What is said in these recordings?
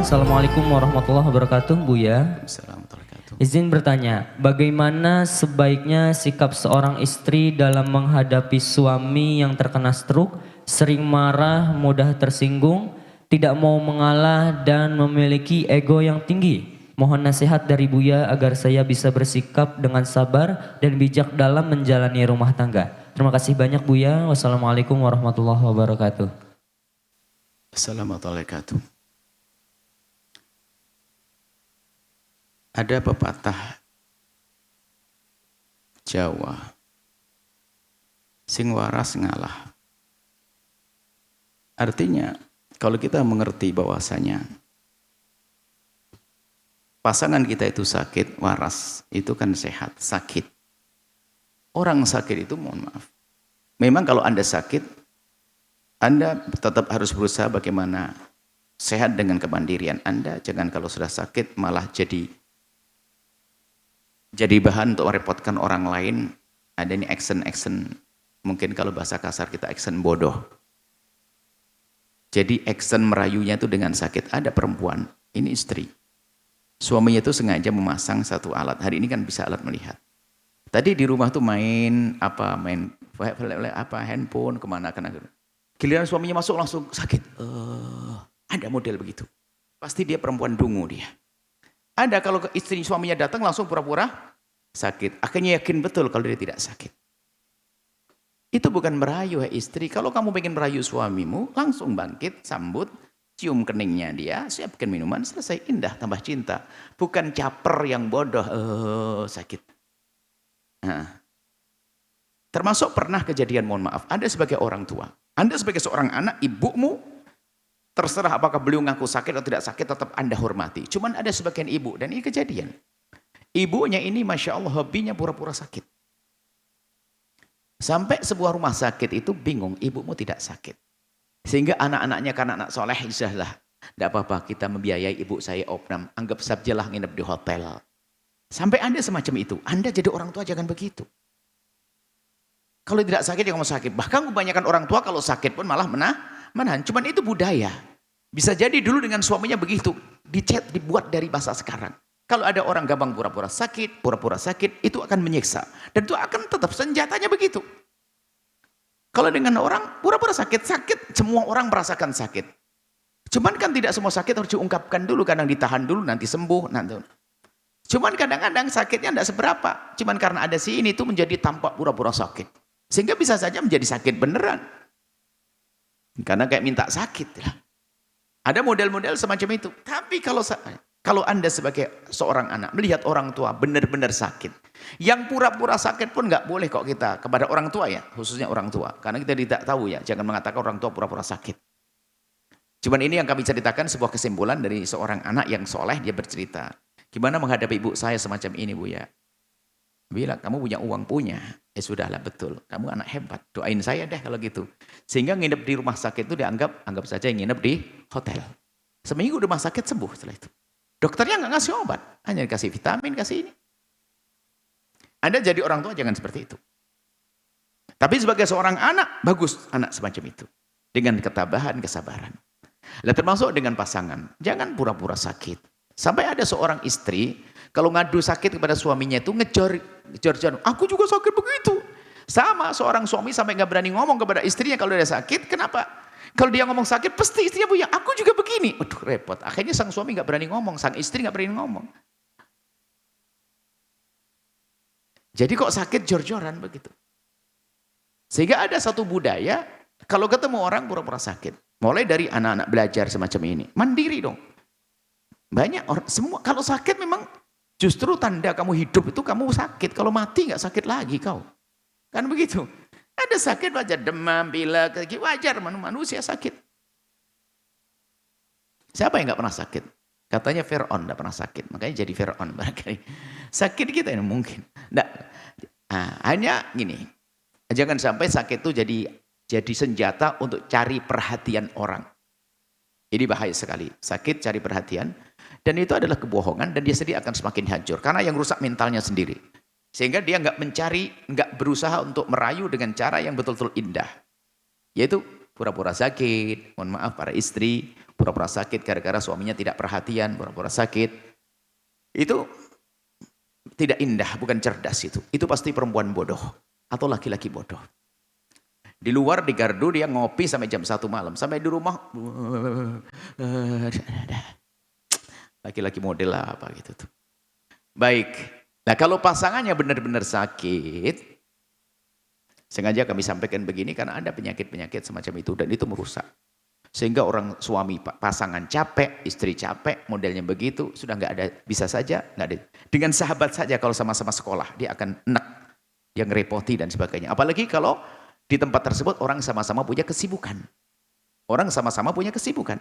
Assalamualaikum warahmatullahi wabarakatuh, Buya. Assalamualaikum warahmatullahi wabarakatuh. Izin bertanya, bagaimana sebaiknya sikap seorang istri dalam menghadapi suami yang terkena stroke, sering marah, mudah tersinggung, tidak mau mengalah, dan memiliki ego yang tinggi? Mohon nasihat dari Buya agar saya bisa bersikap dengan sabar dan bijak dalam menjalani rumah tangga. Terima kasih banyak, Buya. Wassalamualaikum warahmatullahi wabarakatuh. Assalamualaikum warahmatullahi wabarakatuh. Ada pepatah Jawa, sing waras ngalah. Artinya, kalau kita mengerti bahwasanya pasangan kita itu sakit, waras, itu kan sehat, sakit. Orang sakit itu, mohon maaf. Memang kalau Anda sakit, Anda tetap harus berusaha bagaimana sehat dengan kemandirian Anda. Jangan kalau sudah sakit malah jadi bahan untuk merepotkan orang lain. Ada ini action, mungkin kalau bahasa kasar kita action bodoh. Jadi action merayunya itu dengan sakit. Ada perempuan, ini istri. Suaminya itu sengaja memasang satu alat. Hari ini kan bisa alat melihat. Tadi di rumah tuh main handphone kemana. Giliran suaminya masuk langsung sakit. Ada model begitu. Pasti dia perempuan dungu dia. Ada kalau istri suaminya datang langsung pura-pura sakit. Akhirnya yakin betul kalau dia tidak sakit. Itu bukan merayu istri. Kalau kamu pengen merayu suamimu, langsung bangkit, sambut, cium keningnya dia, siapkan minuman, selesai, indah, tambah cinta. Bukan caper yang bodoh, sakit. Nah. Termasuk pernah kejadian, mohon maaf, Anda sebagai orang tua, Anda sebagai seorang anak, ibumu, terserah apakah beliau ngaku sakit atau tidak sakit, tetap Anda hormati. Cuman ada sebagian ibu, dan ini kejadian. Ibunya ini Masya Allah hobinya pura-pura sakit. Sampai sebuah rumah sakit itu bingung, ibumu tidak sakit. Sehingga anak-anaknya karena anak soleh, insyaAllah, tidak apa-apa kita membiayai ibu saya opnam, anggap sajalah nginep di hotel. Sampai Anda semacam itu, Anda jadi orang tua jangan begitu. Kalau tidak sakit, jangan mau sakit. Bahkan kebanyakan orang tua kalau sakit pun malah menahan. Cuman itu budaya. Bisa jadi dulu dengan suaminya begitu. Dibuat dari masa sekarang. Kalau ada orang gampang pura-pura sakit, itu akan menyiksa. Dan itu akan tetap senjatanya begitu. Kalau dengan orang pura-pura sakit, semua orang merasakan sakit. Cuman kan tidak semua sakit harus diungkapkan dulu. Kadang ditahan dulu, nanti sembuh. Cuman kadang-kadang sakitnya tidak seberapa. Cuman karena ada si ini itu menjadi tampak pura-pura sakit. Sehingga bisa saja menjadi sakit beneran. Karena kayak minta sakit lah. Ada model-model semacam itu. Tapi kalau Anda sebagai seorang anak melihat orang tua benar-benar sakit, yang pura-pura sakit pun nggak boleh kok kita kepada orang tua ya, khususnya orang tua. Karena kita tidak tahu ya, jangan mengatakan orang tua pura-pura sakit. Cuman ini yang kami ceritakan sebuah kesimpulan dari seorang anak yang soleh, dia bercerita. Gimana menghadapi ibu saya semacam ini, Bu ya? Bilang, kamu punya uang, punya. Ya sudahlah, betul. Kamu anak hebat. Doain saya deh kalau gitu. Sehingga nginep di rumah sakit itu anggap saja nginep di hotel. Seminggu di rumah sakit sembuh setelah itu. Dokternya nggak ngasih obat. Hanya dikasih vitamin, kasih ini. Anda jadi orang tua jangan seperti itu. Tapi sebagai seorang anak, bagus anak semacam itu. Dengan ketabahan, kesabaran. Lah termasuk dengan pasangan. Jangan pura-pura sakit. Sampai ada seorang istri, kalau ngadu sakit kepada suaminya itu ngejar. Aku juga sakit begitu. Sama seorang suami sampai nggak berani ngomong kepada istrinya kalau dia sakit. Kenapa? Kalau dia ngomong sakit, pasti istrinya punya. Aku juga begini. Waduh repot. Akhirnya sang suami nggak berani ngomong, sang istri nggak berani ngomong. Jadi kok sakit jor-joran begitu. Sehingga ada satu budaya, kalau ketemu orang pura-pura sakit. Mulai dari anak-anak belajar semacam ini. Mandiri dong. Banyak orang, semua kalau sakit memang justru tanda kamu hidup itu kamu sakit. Kalau mati nggak sakit lagi kau. Kan begitu. Ada sakit wajar, demam, pilek, wajar manusia sakit. Siapa yang nggak pernah sakit? Katanya Fir'aun nggak pernah sakit, makanya jadi Fir'aun barangkali. Sakit kita ini mungkin. Hanya gini, jangan sampai sakit itu jadi senjata untuk cari perhatian orang. Ini bahaya sekali. Sakit cari perhatian. Dan itu adalah kebohongan dan dia sendiri akan semakin hancur. Karena yang rusak mentalnya sendiri. Sehingga dia nggak berusaha untuk merayu dengan cara yang betul-betul indah. Yaitu pura-pura sakit, mohon maaf para istri, pura-pura sakit gara-gara suaminya tidak perhatian, pura-pura sakit. Itu tidak indah, bukan cerdas itu. Itu pasti perempuan bodoh atau laki-laki bodoh. Di luar di gardu dia ngopi sampai jam 1 malam. Sampai di rumah laki-laki model lah apa gitu tuh. Baik. Nah, kalau pasangannya benar-benar sakit, sengaja kami sampaikan begini karena ada penyakit-penyakit semacam itu dan itu merusak. Sehingga orang suami pasangan capek, istri capek, modelnya begitu, sudah nggak ada, bisa saja nggak ada. Dengan sahabat saja kalau sama-sama sekolah, dia akan enek, dia ngerepoti dan sebagainya. Apalagi kalau di tempat tersebut orang sama-sama punya kesibukan. Orang sama-sama punya kesibukan.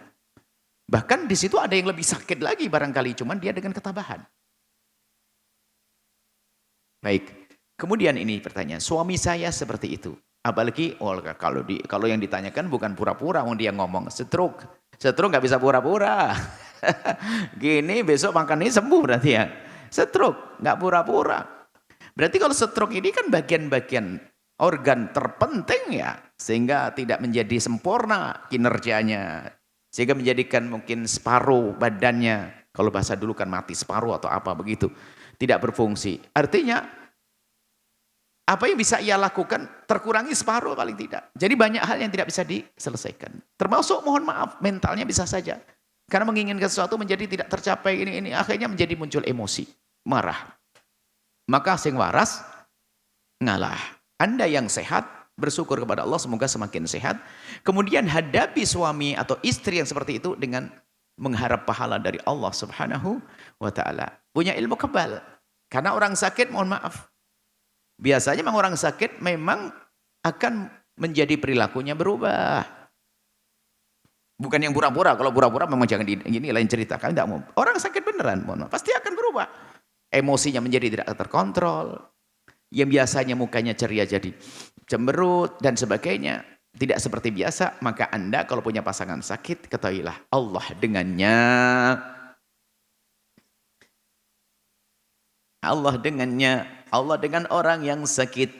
Bahkan di situ ada yang lebih sakit lagi barangkali, cuman dia dengan ketabahan. Baik, kemudian ini pertanyaan, suami saya seperti itu. Apalagi kalau yang ditanyakan bukan pura-pura, dia ngomong stroke nggak bisa pura-pura. Gini besok makan ini sembuh berarti ya. Stroke nggak pura-pura. Berarti kalau stroke ini kan bagian-bagian organ terpenting ya, sehingga tidak menjadi sempurna kinerjanya, sehingga menjadikan mungkin separuh badannya, kalau bahasa dulu kan mati separuh atau apa begitu, tidak berfungsi. Artinya apa yang bisa ia lakukan terkurangi separuh paling tidak. Jadi banyak hal yang tidak bisa diselesaikan. Termasuk mohon maaf mentalnya bisa saja. Karena menginginkan sesuatu menjadi tidak tercapai ini akhirnya menjadi muncul emosi, marah. Maka sing waras ngalah. Anda yang sehat bersyukur kepada Allah semoga semakin sehat. Kemudian hadapi suami atau istri yang seperti itu dengan mengharap pahala dari Allah Subhanahu wa taala. Punya ilmu kebal. Karena orang sakit mohon maaf, biasanya memang orang sakit memang akan menjadi perilakunya berubah. Bukan yang pura-pura. Kalau pura-pura memang jangan gini lain cerita. Kalian tidak mau. Orang sakit beneran, mohon maaf, pasti akan berubah. Emosinya menjadi tidak terkontrol. Yang biasanya mukanya ceria jadi cemberut dan sebagainya. Tidak seperti biasa. Maka Anda kalau punya pasangan sakit, ketahuilah Allah dengannya. Allah dengan orang yang sakit.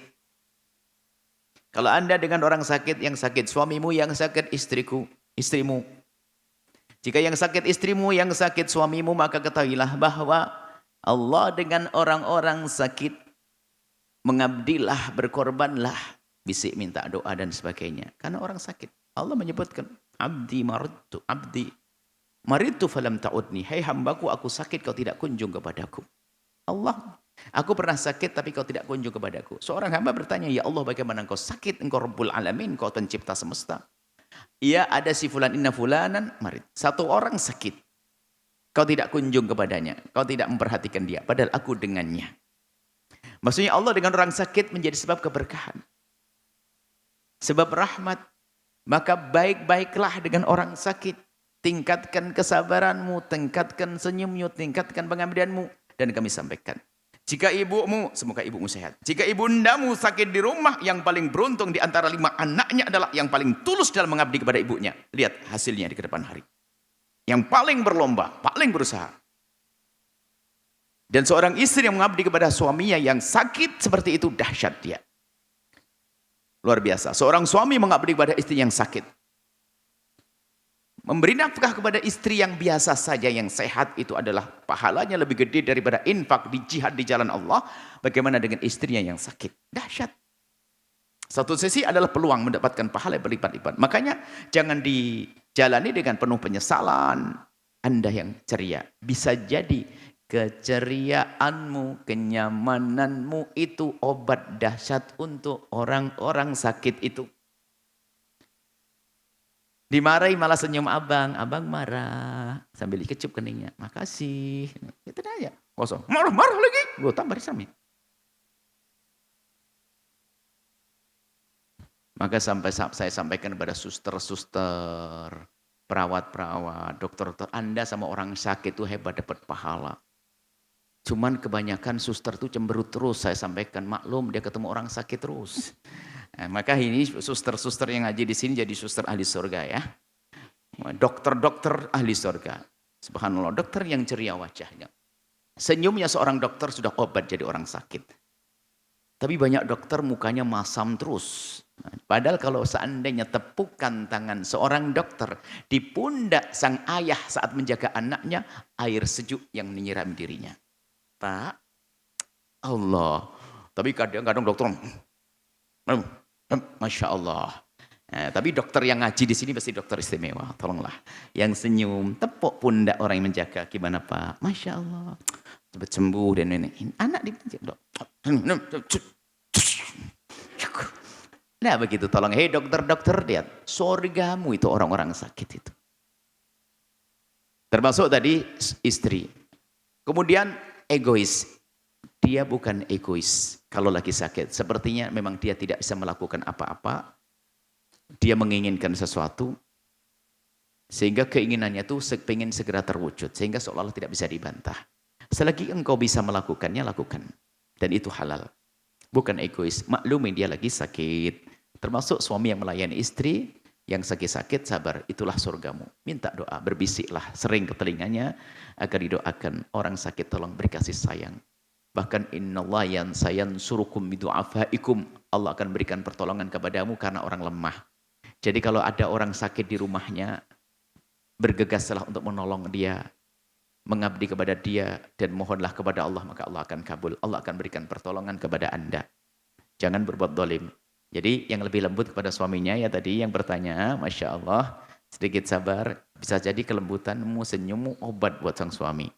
Kalau Anda dengan orang sakit, yang sakit suamimu, yang sakit istrimu. Jika yang sakit istrimu, yang sakit suamimu, maka ketahuilah bahwa Allah dengan orang-orang sakit, mengabdilah, berkorbanlah, bisik minta doa dan sebagainya. Karena orang sakit. Allah menyebutkan, abdi maritu falam ta'udni. Hai hambaku, aku sakit, kau tidak kunjung kepadaku. Allah, aku pernah sakit tapi kau tidak kunjung kepadaku. Seorang hamba bertanya, ya Allah bagaimana engkau sakit? Engkau Rabbul Alamin, engkau pencipta semesta. Iya ada si fulan inna fulanan marid. Satu orang sakit. Kau tidak kunjung kepadanya. Kau tidak memperhatikan dia. Padahal aku dengannya. Maksudnya Allah dengan orang sakit menjadi sebab keberkahan. Sebab rahmat. Maka baik-baiklah dengan orang sakit. Tingkatkan kesabaranmu, tingkatkan senyummu, tingkatkan pengabdianmu. Dan kami sampaikan, jika ibumu, semoga ibumu sehat. Jika ibundamu sakit di rumah, yang paling beruntung di antara 5 anaknya adalah yang paling tulus dalam mengabdi kepada ibunya. Lihat hasilnya di kedepan hari. Yang paling berlomba, paling berusaha. Dan seorang istri yang mengabdi kepada suaminya yang sakit seperti itu, dahsyat dia. Luar biasa. Seorang suami mengabdi kepada istri yang sakit. Memberi nafkah kepada istri yang biasa saja, yang sehat, itu adalah pahalanya lebih gede daripada infak di jihad di jalan Allah. Bagaimana dengan istrinya yang sakit? Dahsyat. Satu sisi adalah peluang mendapatkan pahala berlipat-lipat. Makanya jangan dijalani dengan penuh penyesalan. Anda yang ceria. Bisa jadi keceriaanmu, kenyamananmu itu obat dahsyat untuk orang-orang sakit itu. Dimarahi malah senyum abang marah sambil dikecup keningnya. Makasih. Itu aja. Kosong. Marah lagi. Gue tambah disami. Maka sampai saya sampaikan kepada suster-suster, perawat-perawat, dokter-dokter, Anda sama orang sakit itu hebat dapat pahala. Cuman kebanyakan suster itu cemberut terus. Saya sampaikan, maklum dia ketemu orang sakit terus. Nah, maka ini suster-suster yang ngaji di sini jadi suster ahli surga ya. Dokter-dokter ahli surga. Subhanallah, dokter yang ceria wajahnya. Senyumnya seorang dokter sudah obat jadi orang sakit. Tapi banyak dokter mukanya masam terus. Padahal kalau seandainya tepukan tangan seorang dokter di pundak sang ayah saat menjaga anaknya, air sejuk yang menyiram dirinya. Pak, Allah. Tapi kadang-kadang dokter, Masya Allah. Nah, tapi dokter yang ngaji di sini pasti dokter istimewa. Tolonglah. Yang senyum, tepuk pundak orang yang menjaga. Gimana Pak? Masya Allah. Cepat sembuh dan ini. Anak dipenjak dok. Nah begitu tolong. Hei dokter-dokter lihat. Sorgamu itu orang-orang sakit itu. Termasuk tadi istri. Kemudian egois. Dia bukan egois kalau lagi sakit. Sepertinya memang dia tidak bisa melakukan apa-apa. Dia menginginkan sesuatu. Sehingga keinginannya itu pengen segera terwujud. Sehingga seolah-olah tidak bisa dibantah. Selagi engkau bisa melakukannya, lakukan. Dan itu halal. Bukan egois. Maklumi dia lagi sakit. Termasuk suami yang melayani istri. Yang sakit-sakit sabar. Itulah surgamu. Minta doa. Berbisiklah sering ke telinganya. Agar didoakan. Orang sakit tolong beri kasih sayang. Bahkan innallaha yansurukum bidu'afaikum. Allah akan berikan pertolongan kepadamu karena orang lemah. Jadi kalau ada orang sakit di rumahnya, bergegaslah untuk menolong dia, mengabdi kepada dia, dan mohonlah kepada Allah, maka Allah akan kabul. Allah akan berikan pertolongan kepada Anda. Jangan berbuat dolim. Jadi yang lebih lembut kepada suaminya ya tadi yang bertanya, Masya Allah, sedikit sabar, bisa jadi kelembutanmu, senyummu, obat buat sang suami.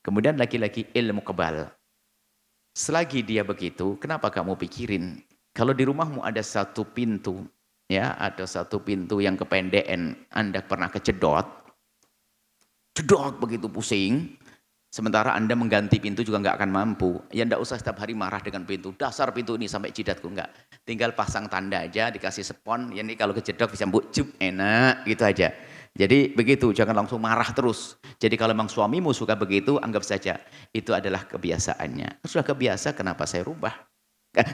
Kemudian laki-laki ilmu kebal. Selagi dia begitu, kenapa kamu pikirin? Kalau di rumahmu ada satu pintu, ya ada satu pintu yang kependekan, Anda pernah kejedot, jedot begitu pusing, sementara Anda mengganti pintu juga nggak akan mampu. Ya ndak usah setiap hari marah dengan pintu, dasar pintu ini sampai jidatku, enggak. Tinggal pasang tanda aja, dikasih spon, ya ini kalau kejedot bisa bujuk, enak gitu aja. Jadi begitu, jangan langsung marah terus. Jadi kalau memang suamimu suka begitu, anggap saja itu adalah kebiasaannya. Sudah kebiasa, kenapa saya rubah?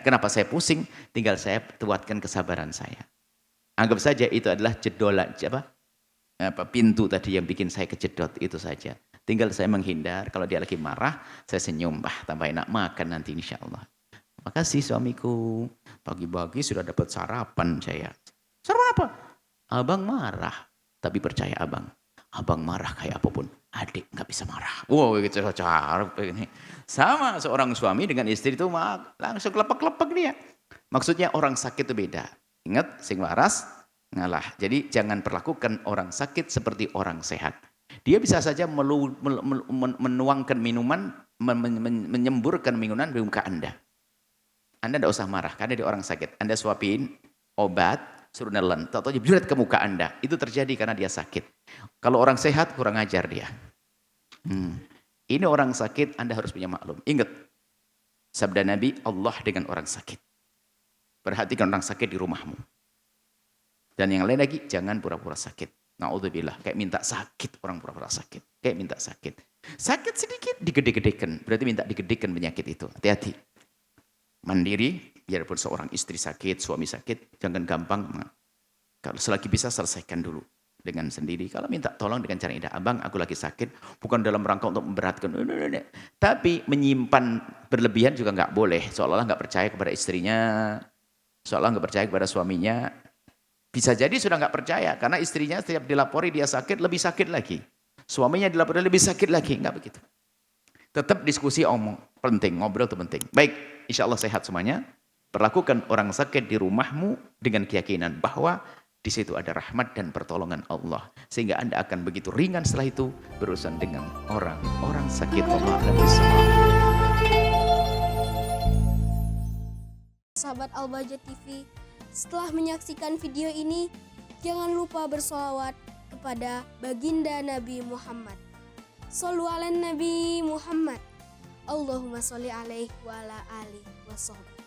Kenapa saya pusing? Tinggal saya tuatkan kesabaran saya. Anggap saja itu adalah jedolan, pintu tadi yang bikin saya kejedot, itu saja. Tinggal saya menghindar, kalau dia lagi marah, saya senyum, tambah enak makan nanti insya Allah. Makasih suamiku, pagi-pagi sudah dapat sarapan saya. Sarapan apa? Abang marah. Tapi percaya abang marah kayak apapun, adik nggak bisa marah. Wow, gitu cara ini. Sama seorang suami dengan istri itu langsung kelepek-kelepek dia. Maksudnya orang sakit itu beda. Ingat, sing waras ngalah. Jadi jangan perlakukan orang sakit seperti orang sehat. Dia bisa saja menuangkan minuman, menyemburkan minuman di muka Anda. Anda tidak usah marah karena dia orang sakit. Anda suapin obat, suruh nelen, tahu-tahu jeblret ke muka Anda. Itu terjadi karena dia sakit. Kalau orang sehat kurang ajar dia. Ini orang sakit, Anda harus punya maklum. Ingat, sabda Nabi, Allah dengan orang sakit. Perhatikan orang sakit di rumahmu. Dan yang lain lagi, jangan pura-pura sakit. Na'udzubillah, kayak minta sakit orang pura-pura sakit. Kayak minta sakit. Sakit sedikit, digede-gedekan. Berarti minta digedekan penyakit itu. Hati-hati. Mandiri, biarpun seorang istri sakit, suami sakit, jangan gampang. Kalau selagi bisa selesaikan dulu dengan sendiri. Kalau minta tolong dengan cara indah, abang aku lagi sakit, bukan dalam rangka untuk memberatkan. Tapi menyimpan berlebihan juga nggak boleh. Seolah-olah nggak percaya kepada istrinya, seolah nggak percaya kepada suaminya. Bisa jadi sudah nggak percaya karena istrinya setiap dilapori dia sakit, lebih sakit lagi. Suaminya dilapori lebih sakit lagi, nggak begitu. Tetap diskusi penting, ngobrol itu penting. Baik, insya Allah sehat semuanya. Perlakukan orang sakit di rumahmu dengan keyakinan bahwa di situ ada rahmat dan pertolongan Allah. Sehingga Anda akan begitu ringan setelah itu berurusan dengan orang sakit. Allah akan bisa. Sahabat Al-Bahjah TV, setelah menyaksikan video ini, jangan lupa bersolawat kepada baginda Nabi Muhammad. Shollu ala Nabi Muhammad. Allahumma sholli alaihi wa ala alihi wa sahbihi.